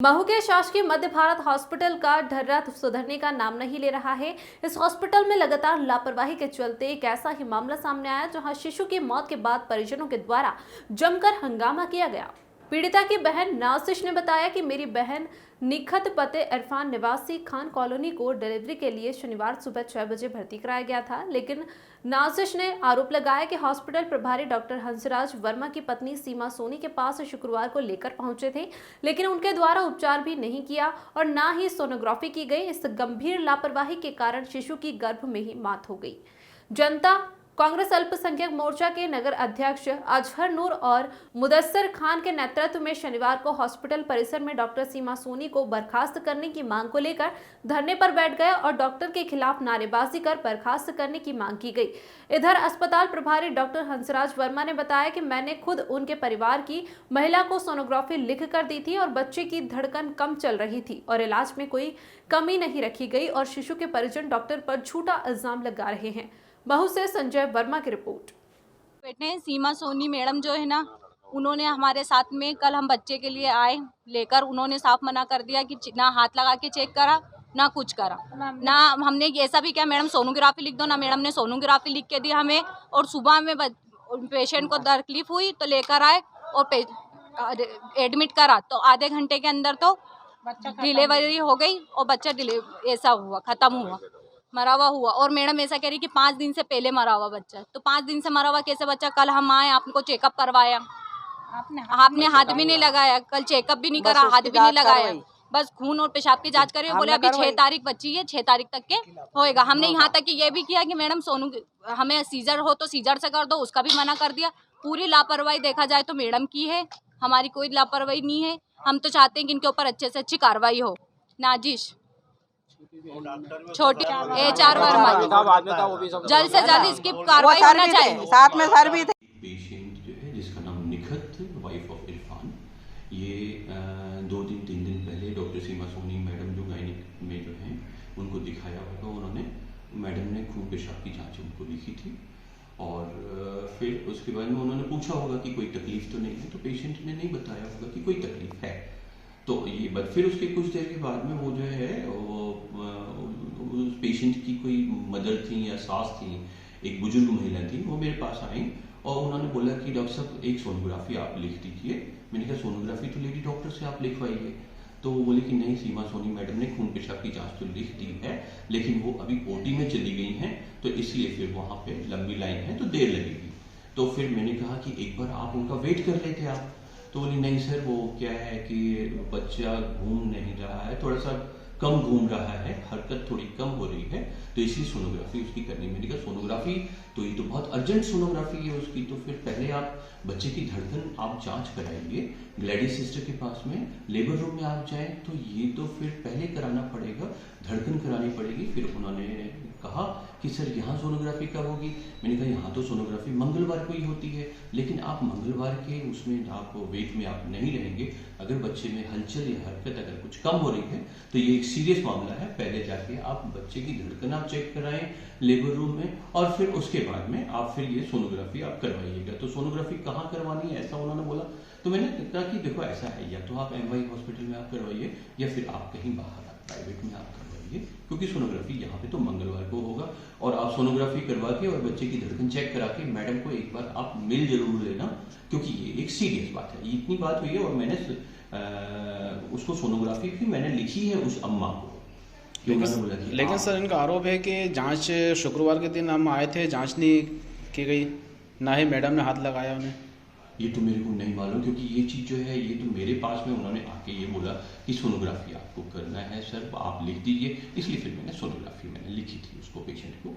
महू के शासकीय मध्य भारत हॉस्पिटल का ढर्रा सुधरने का नाम नहीं ले रहा है। इस हॉस्पिटल में लगातार लापरवाही के चलते एक ऐसा ही मामला सामने आया जहां शिशु की मौत के बाद परिजनों के द्वारा जमकर हंगामा किया गया। पीड़िता की बहन नासिश ने बताया कि मेरी बहन निखत पते इरफान निवासी खान कॉलोनी को डिलीवरी के लिए शनिवार सुबह 6 बजे भर्ती कराया गया था, लेकिन नासिश ने आरोप लगाया कि हॉस्पिटल प्रभारी डॉक्टर हंसराज वर्मा की पत्नी सीमा सोनी के पास शुक्रवार को लेकर पहुंचे थे, लेकिन उनके द्वारा उपचार भी नहीं किया और ना ही सोनोग्राफी की गई। इस गंभीर लापरवाही के कारण शिशु की गर्भ में ही मौत हो गई। जनता कांग्रेस अल्पसंख्यक मोर्चा के नगर अध्यक्ष अजहर नूर और मुदस्सर खान के नेतृत्व में शनिवार को हॉस्पिटल परिसर में डॉक्टर सीमा सोनी को बर्खास्त करने की मांग को लेकर धरने पर बैठ गए और डॉक्टर के खिलाफ नारेबाजी कर बर्खास्त करने की मांग की गई। इधर अस्पताल प्रभारी डॉक्टर हंसराज वर्मा ने बताया कि मैंने खुद उनके परिवार की महिला को सोनोग्राफी लिख कर दी थी और बच्चे की धड़कन कम चल रही थी और इलाज में कोई कमी नहीं रखी गई और शिशु के परिजन डॉक्टर पर झूठा इल्जाम लगा रहे हैं। महू से संजय वर्मा की रिपोर्ट। बेटे सीमा सोनी मैडम जो है ना, उन्होंने हमारे साथ में कल हम बच्चे के लिए आए लेकर, उन्होंने साफ मना कर दिया कि ना हाथ लगा के चेक करा ना कुछ करा, ना हमने ऐसा भी क्या मैडम सोनोग्राफी लिख दो, ना मैडम ने सोनोग्राफी लिख के दी हमें। और सुबह में पेशेंट को तकलीफ हुई तो लेकर आए और एडमिट करा तो आधे घंटे के अंदर तो डिलीवरी हो गई और बच्चा ऐसा हुआ, खत्म हुआ, मरा हुआ हुआ। और मैडम ऐसा कह रही कि 5 दिन से पहले मरा हुआ बच्चा, तो 5 दिन से मरा हुआ कैसे बच्चा? कल हम आए, आपको चेकअप करवाया, आपने हाथ भी नहीं लगाया, कल चेकअप भी नहीं करा, हाथ भी नहीं लगाया, बस खून और पेशाब की जांच करी। बोले अभी 6 तारीख बच्ची है, 6 तारीख तक के होएगा। हमने यहाँ तक कि ये भी किया कि मैडम हमें सीजर हो तो सीजर से कर दो, उसका भी मना कर दिया। पूरी लापरवाही देखा जाए तो मैडम की है, हमारी कोई लापरवाही नहीं है। हम तो चाहते हैं कि इनके ऊपर अच्छे से अच्छी कार्रवाई हो। नाजिश छोटी HR वर्मा जल्द से जल्द इसकी कार्रवाई होना चाहिए। साथ में सर भी थे। पेशेंट जो है जिसका नाम निखत वाइफ ऑफ इरफान, ये 2-3 दिन पहले डॉक्टर सीमा सोनी मैडम जो गायनिक में जो हैं उनको दिखाया होगा। उन्होंने मैडम ने खून पेशाब की जांच उनको लिखी थी और फिर उसके बाद में उन्होंने पूछा होगा कि कोई तकलीफ तो नहीं है, तो पेशेंट ने नहीं बताया होगा कि कोई तकलीफ है। तो ये बट फिर उसके कुछ देर के बाद में वो जो है उस पेशेंट की कोई मदर थी या सास थी, एक बुजुर्ग महिला थी, वो मेरे पास आई और उन्होंने बोला कि डॉक्टर साहब एक सोनोग्राफी आप लिख दीजिए। मैंने कहा सोनोग्राफी तो लेडी डॉक्टर से आप लिखवाइए। तो वो बोले कि नहीं, सीमा सोनी मैडम ने खून पेशाब की जांच तो लिख दी है, लेकिन वो अभी OT में चली गई हैं, तो इसलिए फिर वहाँ पे लंबी लाइन है तो देर लगेगी। तो फिर मैंने कहा कि एक बार आप उनका वेट कर लेते आप। तो बोली नहीं सर, वो क्या है कि बच्चा घूम नहीं रहा है, थोड़ा सा कम घूम रहा है, हरकत थोड़ी कम हो रही है, तो इसलिए सोनोग्राफी उसकी करनी। मैंने कहा सोनोग्राफी तो ये तो बहुत अर्जेंट सोनोग्राफी है उसकी, तो फिर पहले आप बच्चे की धड़कन आप जांच कराइए, ग्लैडी सिस्टर के पास में लेबर रूम में आप जाएं, तो ये तो फिर पहले कराना पड़ेगा, धड़कन करानी पड़ेगी। फिर उन्होंने कहा कि सर यहाँ सोनोग्राफी कब होगी? मैंने कहा यहाँ तो सोनोग्राफी मंगलवार को ही होती है, लेकिन आप मंगलवार के उसमें आप वेट में आप नहीं रहेंगे। अगर बच्चे में हलचल या हरकत अगर कुछ कम हो रही है तो ये एक सीरियस मामला है। पहले जाके आप बच्चे की धड़कन आप चेक कराएं लेबर रूम में और फिर उसके बाद में आप फिर ये सोनोग्राफी आप करवाइएगा। तो सोनोग्राफी कहाँ करवानी है ऐसा उन्होंने बोला। तो मैंने कहा कि देखो ऐसा है, या तो आप MY हॉस्पिटल में आप करवाइए या फिर आप कहीं बाहर प्राइवेट में आप करवाइए, क्योंकि सोनोग्राफी यहाँ पे तो मंगलवार को होगा। और आप सोनोग्राफी करवा के और बच्चे की धड़कन चेक करा के मैडम को एक बार आप मिल जरूर लेना, क्योंकि ये एक सीरियस बात है। इतनी बात हुई है और मैंने उसको सोनोग्राफी भी मैंने लिखी है उस अम्मा को। लेकिन सर इनका आरोप है कि जांच शुक्रवार के दिन हम आए थे, जांच नहीं की गई, ना ही मैडम ने हाथ लगाया उन्हें। ये तो मेरे को नहीं मालूम, क्योंकि ये चीज़ जो है ये तो मेरे पास में उन्होंने आके ये बोला कि सोनोग्राफी आपको करना है सर, आप लिख दीजिए, इसलिए फिर मैंने सोनोग्राफी मैंने लिखी थी उसको पेशेंट को।